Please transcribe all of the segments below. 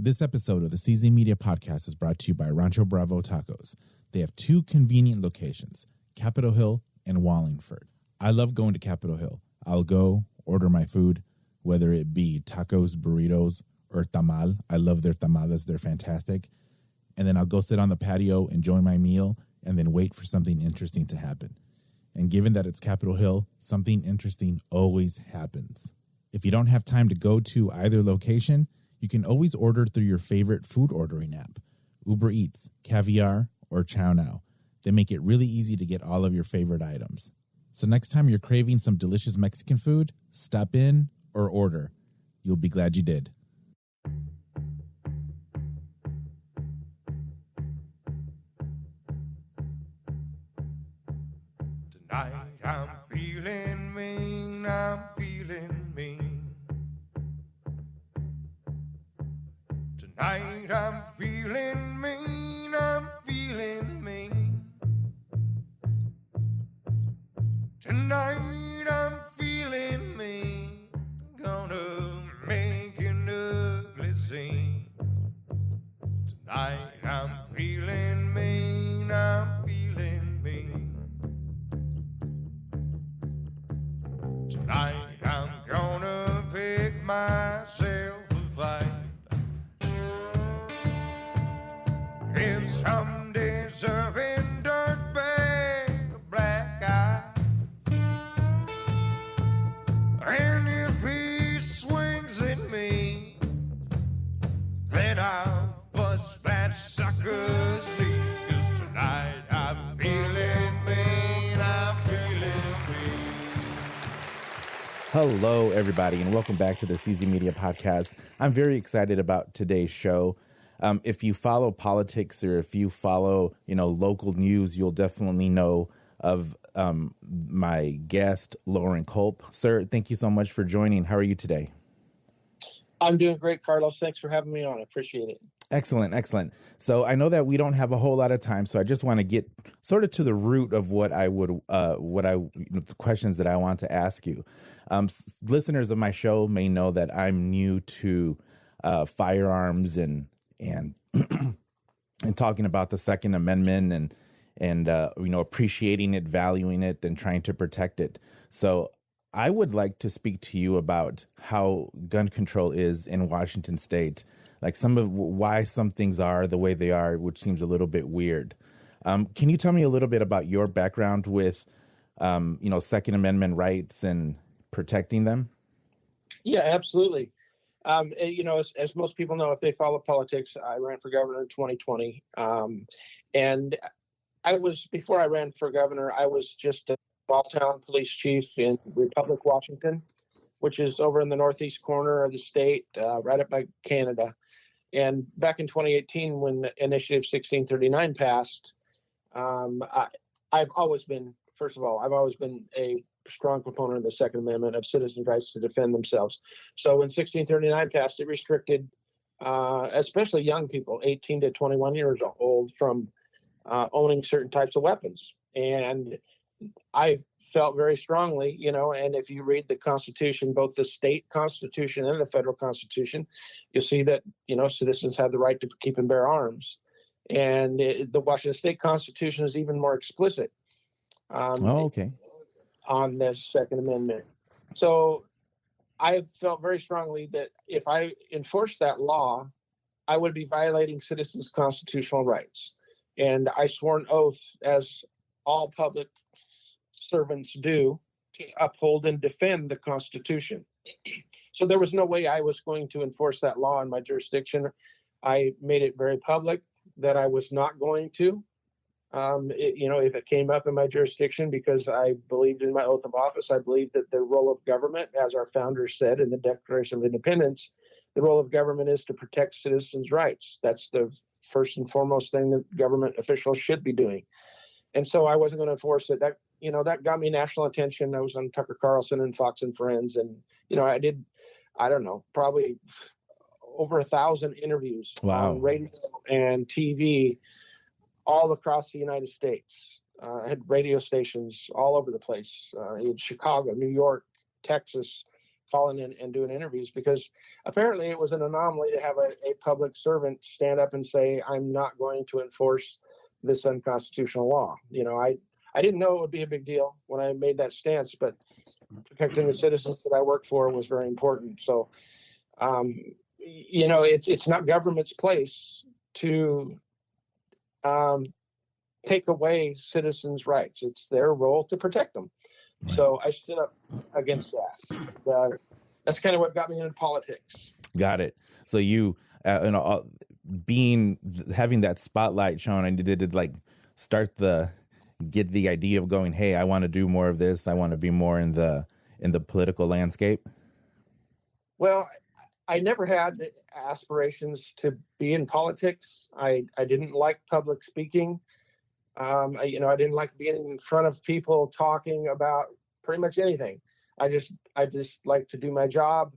This episode of the CZ Media Podcast is brought to you by Rancho Bravo Tacos. They have two convenient locations, Capitol Hill and Wallingford. I love going to Capitol Hill. I'll go, order my food, whether it be tacos, burritos, or tamal. I love their tamales. They're fantastic. And then I'll go sit on the patio, enjoy my meal, and then wait for something interesting to happen. And given that it's Capitol Hill, something interesting always happens. If you don't have time to go to either location, you can always order through your favorite food ordering app, Uber Eats, Caviar, or Chow Now. They make it really easy to get all of your favorite items. So next time you're craving some delicious Mexican food, stop in or order. You'll be glad you did. Tonight I'm feeling mean, I'm feeling mean. Tonight I'm feeling mean, I'm feeling mean. Tonight I'm feeling mean, gonna make an ugly scene. Tonight I'm feeling mean, I'm feeling mean. Tonight I'm gonna pick myself a fight. If some deserving dirtbag a black eye, and if he swings at me, then I'll bust that sucker's knee. 'Cause tonight I'm feeling mean, I'm feeling mean. Hello, everybody, and welcome back to the CZ Media Podcast. I'm very excited about today's show. If you follow politics or if you follow, local news, you'll definitely know of my guest, Loren Culp. Sir, thank you so much for joining. How are you today? I'm doing great, Carlos. Thanks for having me on. I appreciate it. Excellent, excellent. So I know that we don't have a whole lot of time, so I just want to get sort of to the root of the questions that I want to ask you. Listeners of my show may know that I'm new to firearms and and talking about the Second Amendment and appreciating it, valuing it, and trying to protect it. So I would like to speak to you about how gun control is in Washington State, like why some things are the way they are, which seems a little bit weird. Can you tell me a little bit about your background with, Second Amendment rights and protecting them? Yeah, absolutely. As most people know, if they follow politics, I ran for governor in 2020. And before I ran for governor, I was just a small town police chief in Republic, Washington, which is over in the northeast corner of the state, right up by Canada. And back in 2018, when Initiative 1639 passed, I've always been a strong proponent of the Second Amendment of citizens' rights to defend themselves. So when 1639 passed, it restricted, especially young people, 18 to 21 years old, from owning certain types of weapons. And I felt very strongly, and if you read the Constitution, both the state Constitution and the federal Constitution, you'll see that, citizens have the right to keep and bear arms. And the Washington State Constitution is even more explicit. Okay. On the Second Amendment. So I felt very strongly that if I enforced that law, I would be violating citizens' constitutional rights. And I swore an oath, as all public servants do, to uphold and defend the Constitution. So there was no way I was going to enforce that law in my jurisdiction. I made it very public that I was not going to. If it came up in my jurisdiction, because I believed in my oath of office, I believed that the role of government, as our founders said in the Declaration of Independence, the role of government is to protect citizens' rights. That's the first and foremost thing that government officials should be doing. And so I wasn't going to enforce it. That got me national attention. I was on Tucker Carlson and Fox and Friends. And, I did, probably over 1,000 interviews on radio and TV all across the United States. I had radio stations all over the place, in Chicago, New York, Texas, calling in and doing interviews, because apparently it was an anomaly to have a public servant stand up and say, I'm not going to enforce this unconstitutional law. I didn't know it would be a big deal when I made that stance, but protecting the citizens that I work for was very important. So, it's not government's place to take away citizens' rights. It's their role to protect them. Right. So I stood up against that. That's kind of what got me into politics. Got it. So you, having that spotlight shown, and did it like get the idea of going, hey, I want to do more of this. I want to be more in the political landscape. Well, I never had aspirations to be in politics. I didn't like public speaking. I didn't like being in front of people talking about pretty much anything. I just like to do my job,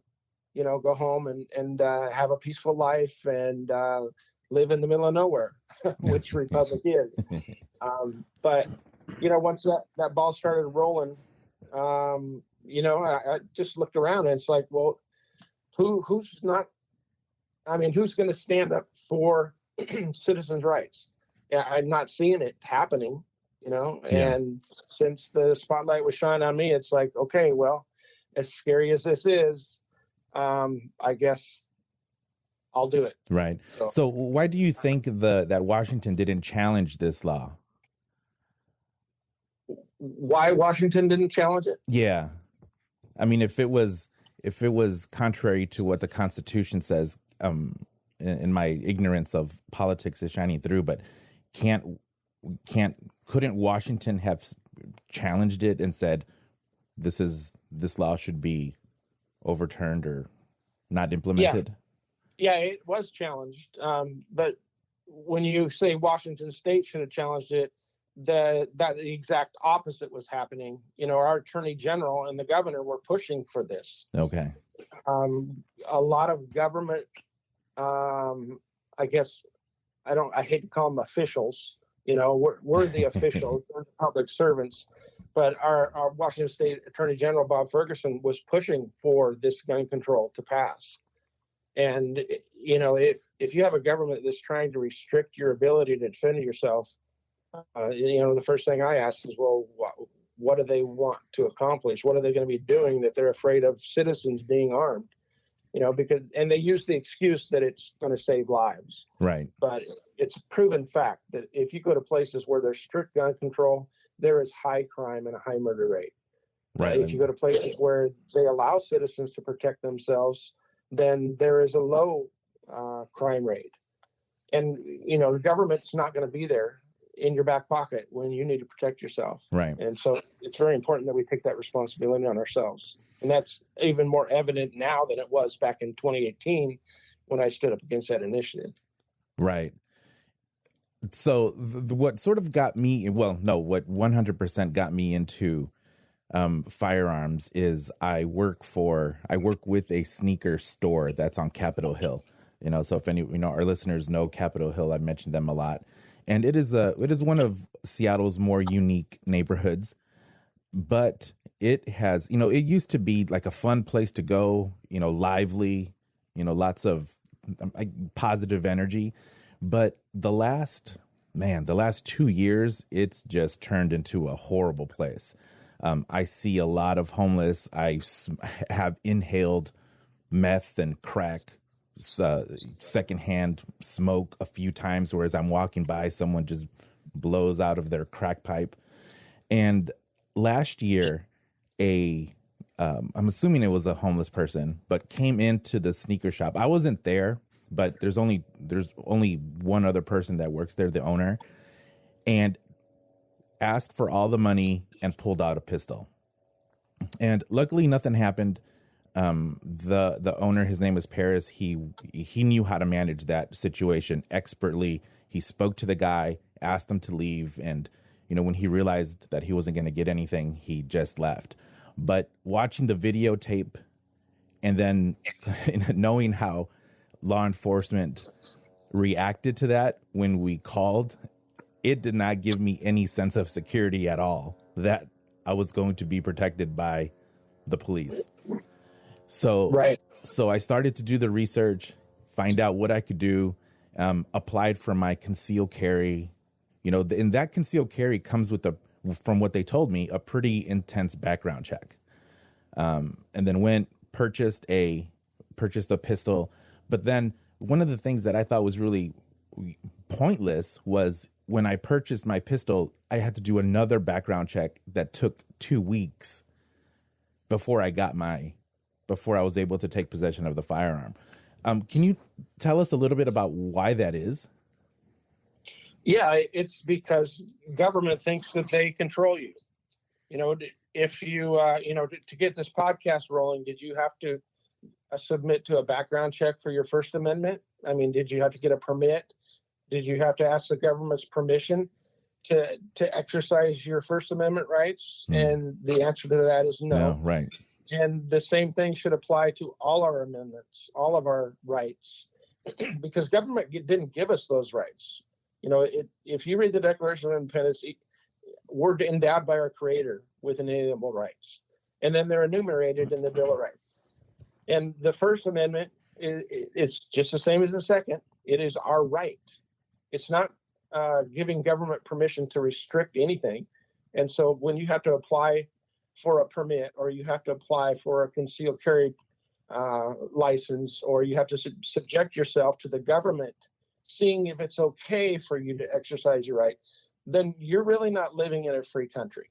go home and have a peaceful life and live in the middle of nowhere, which Republic is. But once that ball started rolling, I just looked around and it's like, well, who's going to stand up for citizens' rights? Yeah, I'm not seeing it happening, and since the spotlight was shined on me, it's like, okay, well, as scary as this is, I guess I'll do it. Right. So why do you think that Washington didn't challenge this law? Why Washington didn't challenge it? Yeah. I mean, if it was contrary to what the Constitution says, in my ignorance of politics is shining through, but couldn't Washington have challenged it and said this law should be overturned or not implemented? Yeah, it was challenged. But when you say Washington State should have challenged it, the exact opposite was happening. Our attorney general and the governor were pushing for this. Okay. A lot of government, I guess, I hate to call them officials, we're the officials, we're the public servants, but our Washington State Attorney General, Bob Ferguson, was pushing for this gun control to pass. And, if you have a government that's trying to restrict your ability to defend yourself, the first thing I ask is, well, what do they want to accomplish? What are they going to be doing that they're afraid of citizens being armed? And they use the excuse that it's going to save lives. Right. But it's a proven fact that if you go to places where there's strict gun control, there is high crime and a high murder rate. Right. If you go to places where they allow citizens to protect themselves, then there is a low crime rate. And, the government's not going to be there in your back pocket when you need to protect yourself. Right. And so it's very important that we take that responsibility on ourselves. And that's even more evident now than it was back in 2018 when I stood up against that initiative. Right. So what sort of got me, what 100% got me into firearms is I work with a sneaker store that's on Capitol Hill. So if any, our listeners know Capitol Hill, I've mentioned them a lot. And it is one of Seattle's more unique neighborhoods, but it has, it used to be like a fun place to go, lively, lots of positive energy. But the last 2 years, it's just turned into a horrible place. I see a lot of homeless. I have inhaled meth and crack, secondhand smoke a few times, whereas I'm walking by, someone just blows out of their crack pipe. And last year, I'm assuming it was a homeless person, but came into the sneaker shop. I wasn't there, but there's only one other person that works there, the owner, and asked for all the money and pulled out a pistol. And luckily nothing happened. The owner, his name was Paris. He knew how to manage that situation expertly. He spoke to the guy, asked him to leave. And, when he realized that he wasn't going to get anything, he just left. But watching the videotape and then knowing how law enforcement reacted to that when we called, it did not give me any sense of security at all that I was going to be protected by the police. So, Right. so I started to do the research, find out what I could do, applied for my concealed carry. And that concealed carry comes with from what they told me, a pretty intense background check. And then purchased a pistol. But then one of the things that I thought was really pointless was when I purchased my pistol, I had to do another background check that took 2 weeks before I was able to take possession of the firearm. Can you tell us a little bit about why that is? Yeah, it's because government thinks that they control you. If you, to get this podcast rolling, did you have to submit to a background check for your First Amendment? I mean, did you have to get a permit? Did you have to ask the government's permission to exercise your First Amendment rights? And the answer to that is no. No, right. And the same thing should apply to all our amendments, all of our rights, because government didn't give us those rights. If you read the Declaration of Independence, we're endowed by our Creator with inalienable rights, and then they're enumerated in the Bill of Rights. And the First Amendment is just the same as the Second. It is our right. It's not giving government permission to restrict anything. And so when you have to apply for a permit, or you have to apply for a concealed carry license, or you have to subject yourself to the government seeing if it's okay for you to exercise your right, then you're really not living in a free country.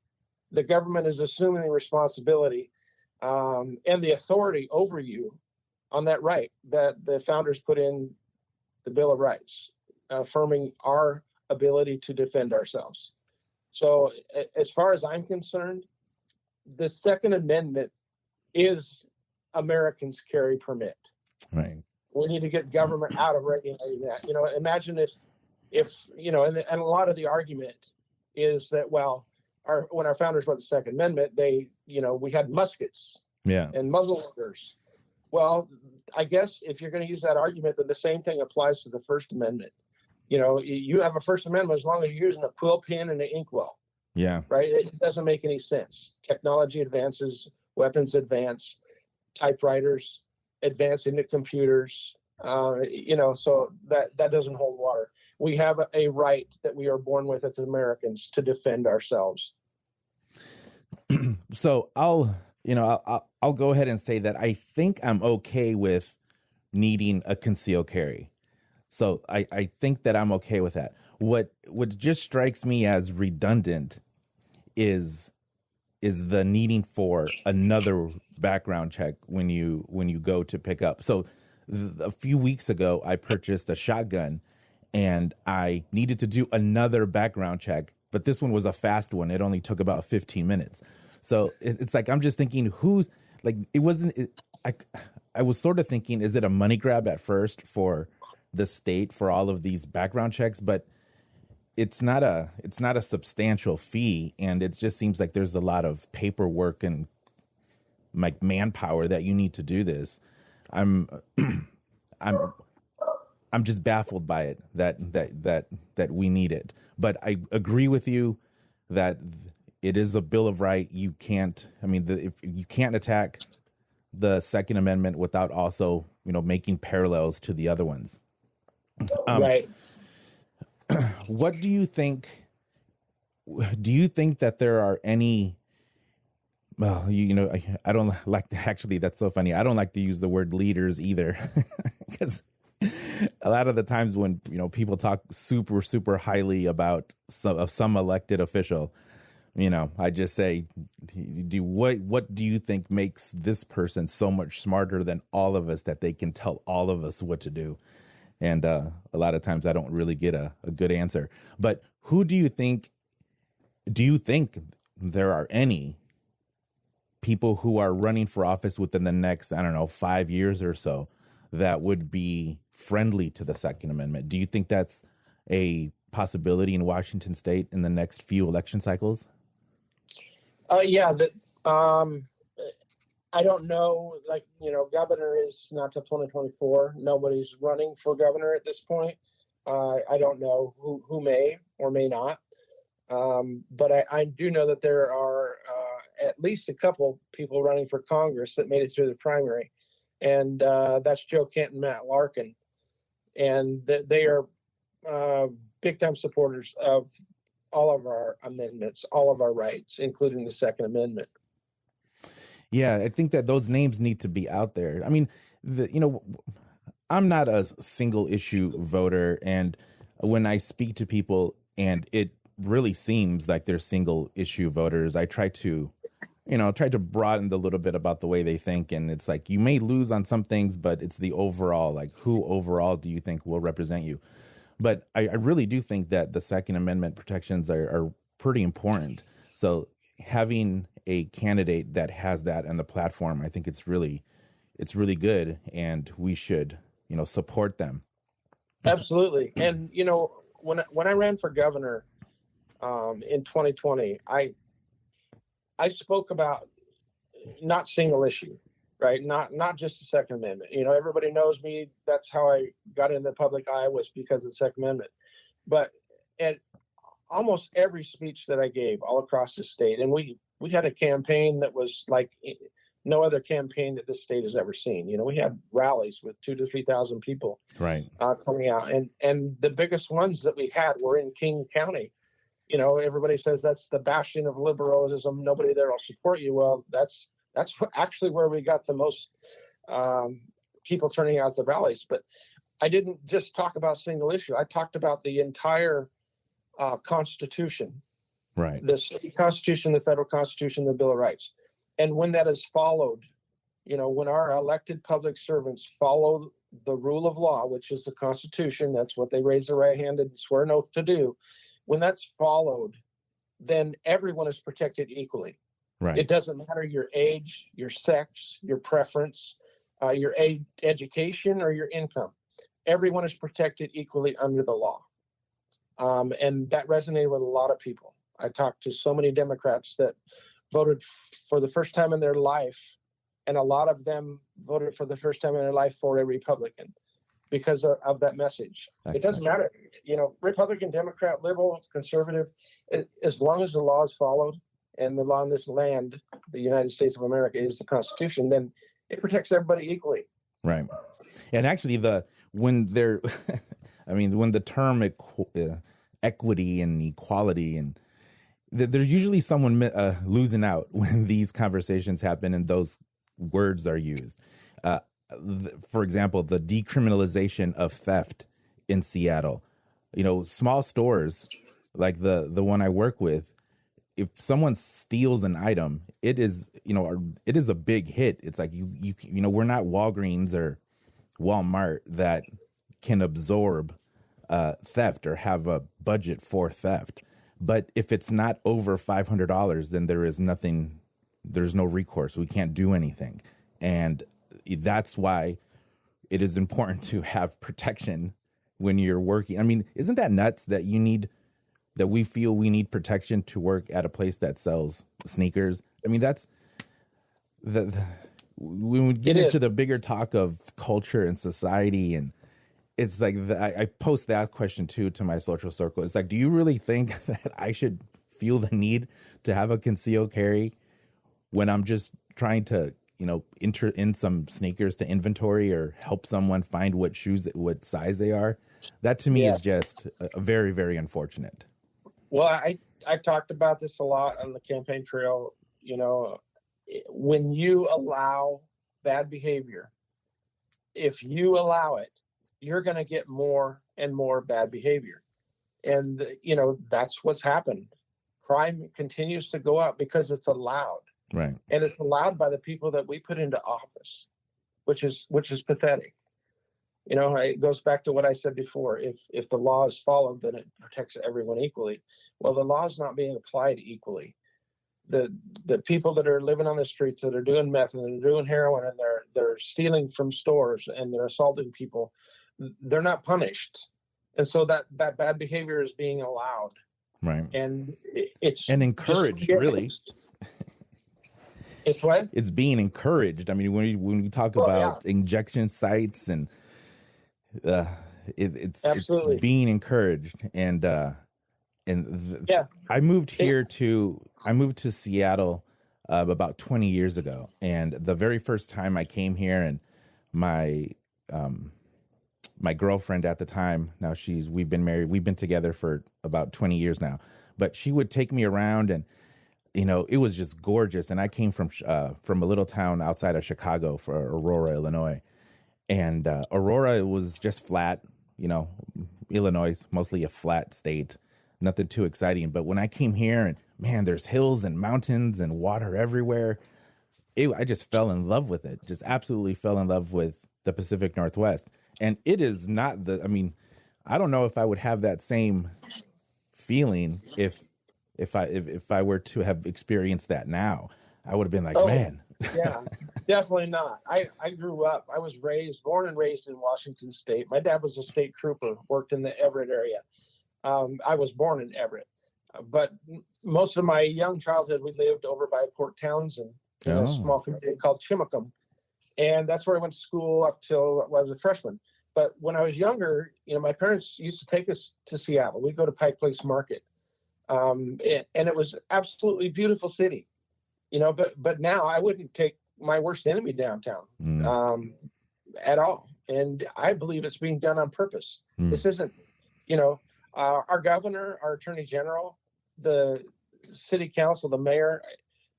The government is assuming the responsibility and the authority over you on that right that the founders put in the Bill of Rights, affirming our ability to defend ourselves. So as far as I'm concerned, the Second Amendment is Americans carry permit. Right. We need to get government out of regulating that. Imagine if and a lot of the argument is that, well, when our founders wrote the Second Amendment, we had muskets and muzzle loaders. Well, I guess if you're going to use that argument, then the same thing applies to the First Amendment. You have a First Amendment as long as you're using a quill pen and an inkwell. Yeah. Right. It doesn't make any sense. Technology advances, weapons advance, typewriters advance into computers. So that doesn't hold water. We have a right that we are born with as Americans to defend ourselves. So I'll go ahead and say that I think I'm okay with needing a concealed carry. So I think that I'm okay with that. What just strikes me as redundant is the needing for another background check when you go to pick up. So a few weeks ago, I purchased a shotgun and I needed to do another background check, but this one was a fast one. It only took about 15 minutes. So it's like, I'm just thinking I was sort of thinking, is it a money grab at first for the state for all of these background checks? But it's not a substantial fee, and it just seems like there's a lot of paperwork and like manpower that you need to do this. I'm just baffled by it that we need it. But I agree with you that it is a Bill of Rights. You can't attack the Second Amendment without also making parallels to the other ones. Right. What do you think? Do you think that there are any? Well, I don't like to, actually. That's so funny. I don't like to use the word leaders either, because a lot of the times when people talk super super highly about some elected official, I just say, what do you think makes this person so much smarter than all of us that they can tell all of us what to do? And a lot of times I don't really get a good answer. But who do you think there are any people who are running for office within the next, 5 years or so that would be friendly to the Second Amendment? Do you think that's a possibility in Washington State in the next few election cycles? I don't know, governor is not till 2024. Nobody's running for governor at this point. I don't know who may or may not. But I do know that there are at least a couple people running for Congress that made it through the primary, and that's Joe Kent and Matt Larkin, and they are big time supporters of all of our amendments, all of our rights, including the Second Amendment. Yeah, I think that those names need to be out there. I mean, I'm not a single issue voter, and when I speak to people and it really seems like they're single issue voters, I try to broaden a little bit about the way they think. And it's like, you may lose on some things, but it's the overall, like, who overall do you think will represent you? But I really do think that the Second Amendment protections are pretty important. So having a candidate that has that on the platform, I think it's really good, and we should, support them. Absolutely. And, when I ran for governor in 2020, I spoke about not single issue, right? Not just the Second Amendment. Everybody knows me. That's how I got into the public eye, was because of the Second Amendment. But at almost every speech that I gave all across the state, and we had a campaign that was like no other campaign that this state has ever seen. We had rallies with 2,000 to 3,000 people right coming out, and the biggest ones that we had were in King County. Everybody says that's the bastion of liberalism. Nobody there will support you. Well, that's actually where we got the most people turning out at the rallies. But I didn't just talk about single issue. I talked about the entire Constitution, right? The state Constitution, the federal Constitution, the Bill of Rights. And when that is followed, when our elected public servants follow the rule of law, which is the Constitution, that's what they raise their right hand and swear an oath to do. When that's followed, then everyone is protected equally. Right. It doesn't matter your age, your sex, your preference, your education, or your income. Everyone is protected equally under the law. And that resonated with a lot of people. I talked to so many Democrats that voted for the first time in their life, and a lot of them voted for the first time in their life for a Republican because of that message. It doesn't matter, Republican, Democrat, liberal, conservative, as long as the law is followed and the law in this land, the United States of America, is the Constitution, then it protects everybody equally. Right. And actually when the term equity and equality, and there's usually someone losing out when these conversations happen and those words are used. For example, the decriminalization of theft in Seattle. Small stores like the one I work with, if someone steals an item, it is a big hit. It's like we're not Walgreens or Walmart that can absorb theft or have a budget for theft. But if it's not over $500, then there's no recourse. We can't do anything. And that's why it is important to have protection when you're working. I mean, isn't that nuts that we feel we need protection to work at a place that sells sneakers? I mean, that's when we get into the bigger talk of culture and society, and it's like I post that question too to my social circle. It's like, do you really think that I should feel the need to have a concealed carry when I'm just trying to, enter in some sneakers to inventory or help someone find what size they are? That to me is just very, very unfortunate. Well, I talked about this a lot on the campaign trail. When you allow bad behavior, if you allow it, you're going to get more and more bad behavior. And, that's what's happened. Crime continues to go up because it's allowed. Right. And it's allowed by the people that we put into office, which is pathetic. It goes back to what I said before. If the law is followed, then it protects everyone equally. Well, the law is not being applied equally. The people that are living on the streets, that are doing meth and they're doing heroin and they're stealing from stores and they're assaulting people, they're not punished. And so that bad behavior is being allowed. Right. And it's encouraged, really. It's what? It's being encouraged. I mean, when we talk about injection sites and it's being encouraged. I moved to Seattle about 20 years ago. And the very first time I came here, and my my girlfriend at the time, now we've been married, we've been together for about 20 years now, but she would take me around, and it was just gorgeous. And I came from a little town outside of Chicago, for Aurora, Illinois. And Aurora was just flat. Illinois, mostly a flat state, nothing too exciting. But when I came here, and man, there's hills and mountains and water everywhere, I just fell in love with it. Just absolutely fell in love with the Pacific Northwest. And it is not I don't know if I would have that same feeling if I were to have experienced that now. I would have been like, man. Yeah, definitely not. I grew up, I was born and raised in Washington State. My dad was a state trooper, worked in the Everett area. I was born in Everett. But most of my young childhood, we lived over by Port Townsend in a small community called Chimacum. And that's where I went to school up till I was a freshman. But when I was younger, my parents used to take us to Seattle. We'd go to Pike Place Market. And it was absolutely beautiful city. But now I wouldn't take my worst enemy downtown at all. And I believe it's being done on purpose. This isn't, our governor, our attorney general, the city council, the mayor,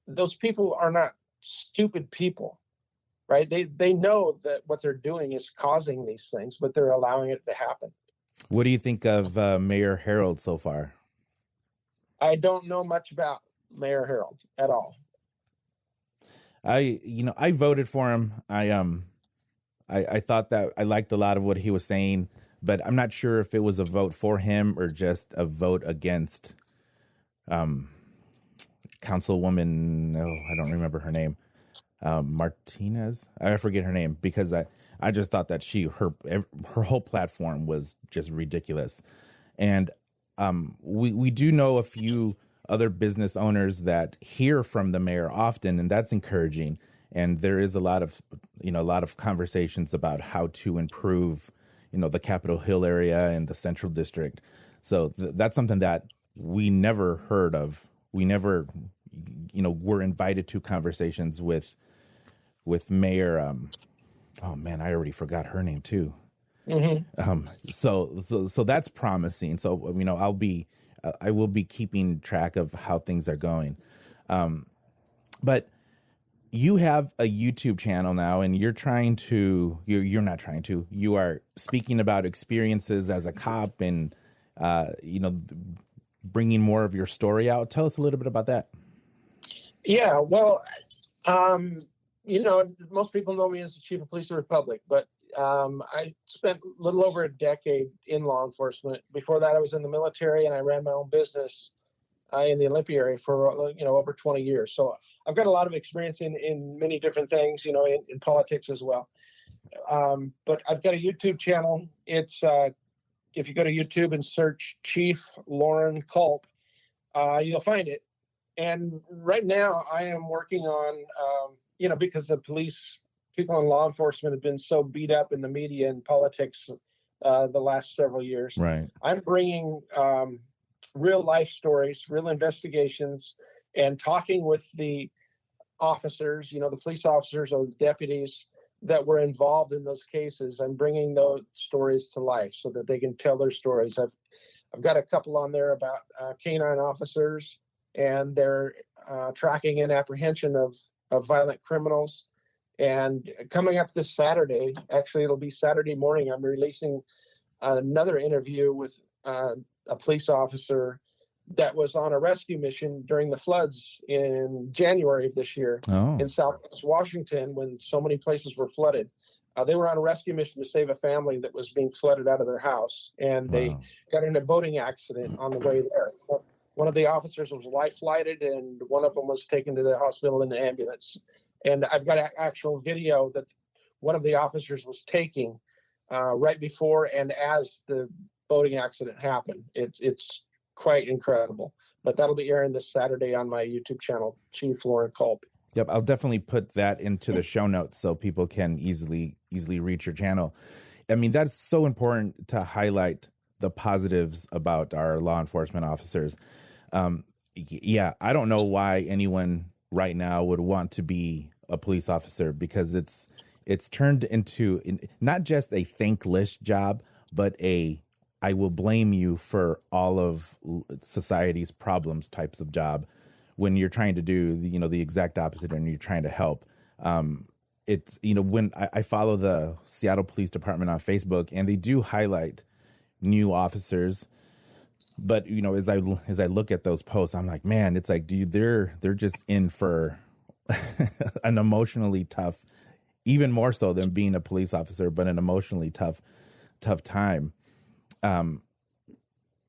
those people are not stupid people, right? They know that what they're doing is causing these things, but they're allowing it to happen. What do you think of Mayor Harold so far? I don't know much about Mayor Harold at all. I voted for him. I thought that I liked a lot of what he was saying, but I'm not sure if it was a vote for him or just a vote against Councilwoman. I don't remember her name. Martinez. I forget her name, because I just thought that her whole platform was just ridiculous. And we do know a few other business owners that hear from the mayor often, and that's encouraging. And there is a lot of conversations about how to improve, the Capitol Hill area and the Central District. So that's something that we never heard of. We never, were invited to conversations with Mayor. Oh man, I already forgot her name too. Mm-hmm. So that's promising. So I will be keeping track of how things are going. But you have a YouTube channel now, and you're not trying to, you are speaking about experiences as a cop and, bringing more of your story out. Tell us a little bit about that. Yeah, well, most people know me as the Chief of Police of the Republic, but I spent a little over a decade in law enforcement. Before that, I was in the military, and I ran my own business in the Olympia area for over 20 years. So I've got a lot of experience in many different things, in politics as well. But I've got a YouTube channel. It's if you go to YouTube and search Chief Loren Culp, you'll find it. And right now, I am working on because the people in law enforcement have been so beat up in the media and politics the last several years. Right. I'm bringing real life stories, real investigations, and talking with the officers, the police officers or the deputies that were involved in those cases. I'm bringing those stories to life so that they can tell their stories. I've got a couple on there about canine officers and their tracking and apprehension of violent criminals. And coming up this Saturday, actually it'll be Saturday morning, I'm releasing another interview with a police officer that was on a rescue mission during the floods in January of this year in Southwest Washington, when so many places were flooded. They were on a rescue mission to save a family that was being flooded out of their house, and they got in a boating accident on the way there. One of the officers was life flighted, and one of them was taken to the hospital in an ambulance. And I've got actual video that one of the officers was taking right before and as the boating accident happened. It's quite incredible. But that'll be airing this Saturday on my YouTube channel, Chief Loren Culp. Yep, I'll definitely put that into the show notes so people can easily reach your channel. I mean, that's so important to highlight the positives about our law enforcement officers. I don't know why anyone right now would want to be a police officer, because it's turned into not just a thankless job, but I will blame you for all of society's problems types of job, when you're trying to do the exact opposite and you're trying to help. It's when I follow the Seattle Police Department on Facebook, and they do highlight new officers, but as I look at those posts, I'm like, man, it's like, dude, they're just in for an emotionally tough, even more so than being a police officer, but an emotionally tough time.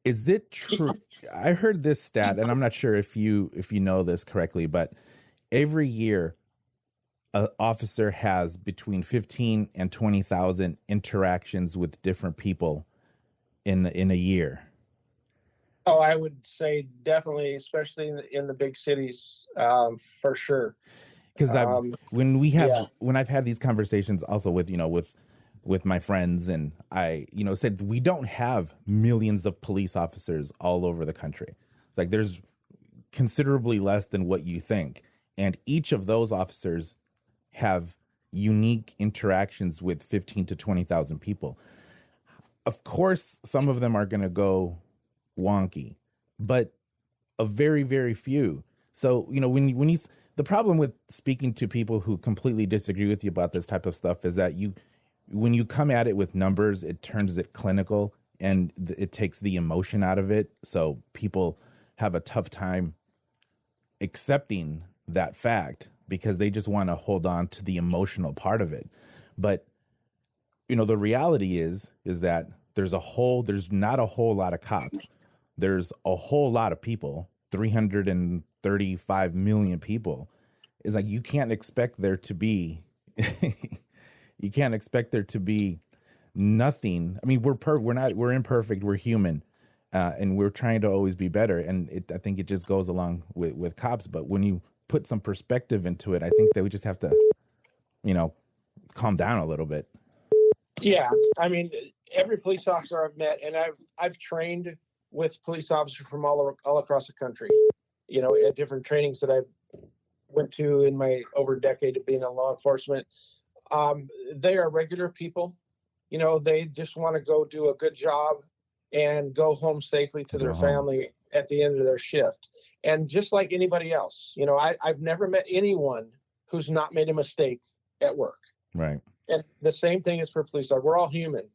Is it true? I heard this stat, and I'm not sure if you know this correctly, but every year an officer has between 15 and 20,000 interactions with different people in a year. Oh, I would say definitely, especially in the big cities, for sure. Because when I've had these conversations also with my friends, and I said we don't have millions of police officers all over the country. It's like there's considerably less than what you think, and each of those officers have unique interactions with 15 to 20,000 people. Of course, some of them are going to go wonky, but a very, very few. So, when you, the problem with speaking to people who completely disagree with you about this type of stuff is that when you come at it with numbers, it turns it clinical, and it takes the emotion out of it. So people have a tough time accepting that fact, because they just want to hold on to the emotional part of it. But the reality is that there's not a whole lot of cops. There's a whole lot of people, 335 million people. It's like, you can't expect there to be nothing. I mean, we're imperfect. We're human. And we're trying to always be better. And I think it just goes along with cops. But when you put some perspective into it, I think that we just have to, calm down a little bit. Yeah. I mean, every police officer I've met, and I've trained with police officers from all across the country, at different trainings that I went to in my over a decade of being in law enforcement. They are regular people. They just want to go do a good job and go home safely to their family at the end of their shift. And just like anybody else, I've never met anyone who's not made a mistake at work. Right. And the same thing is for police officers. We're all human,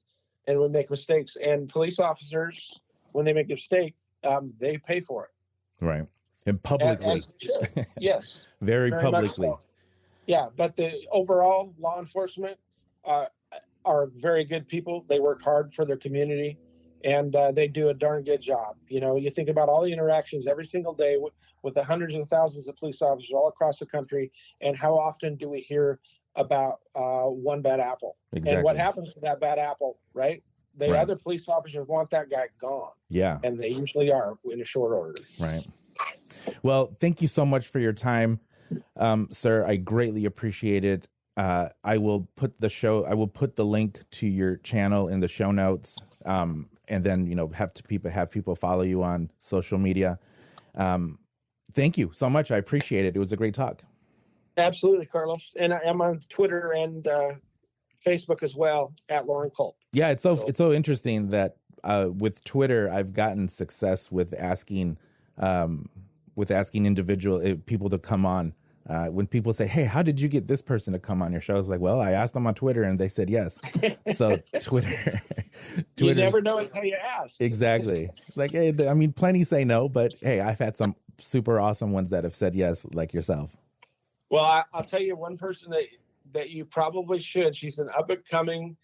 and we make mistakes. And police officers, when they make a mistake, they pay for it. Right. And publicly. Yes. Very publicly. So. Yeah. But the overall law enforcement are very good people. They work hard for their community, and they do a darn good job. You think about all the interactions every single day with the hundreds of thousands of police officers all across the country, and how often do we hear about one bad apple? Exactly. And what happens with that bad apple, right? The other police officers want that guy gone. Yeah. And they usually are in a short order. Right. Well, thank you so much for your time, sir. I greatly appreciate it. I will put the link to your channel in the show notes. And then, have people follow you on social media. Thank you so much. I appreciate it. It was a great talk. Absolutely, Carlos. And I'm on Twitter and Facebook as well, at Loren Culp. Yeah, it's so interesting that with Twitter, I've gotten success with asking individual people to come on. When people say, "Hey, how did you get this person to come on your show?" I was like, "Well, I asked them on Twitter and they said yes." So Twitter, you never know until you ask. Exactly. Like, hey, I mean, plenty say no, but hey, I've had some super awesome ones that have said yes, like yourself. Well, I'll tell you one person that you probably should. She's an up and coming.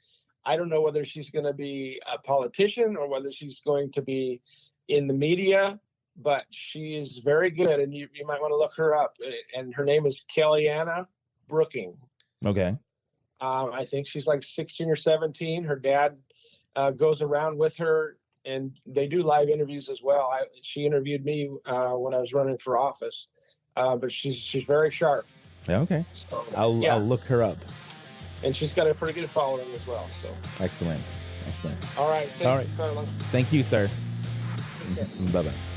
I don't know whether she's going to be a politician or whether she's going to be in the media, but she is very good, and you might want to look her up. And her name is Kellyanna Brooking. Okay. I think she's like 16 or 17. Her dad goes around with her, and they do live interviews as well. She interviewed me when I was running for office, but she's very sharp. Okay. So, I'll look her up. And she's got a pretty good following as well. So excellent. All right. Thank you, Carlos. Thank you, sir. Okay. Bye-bye.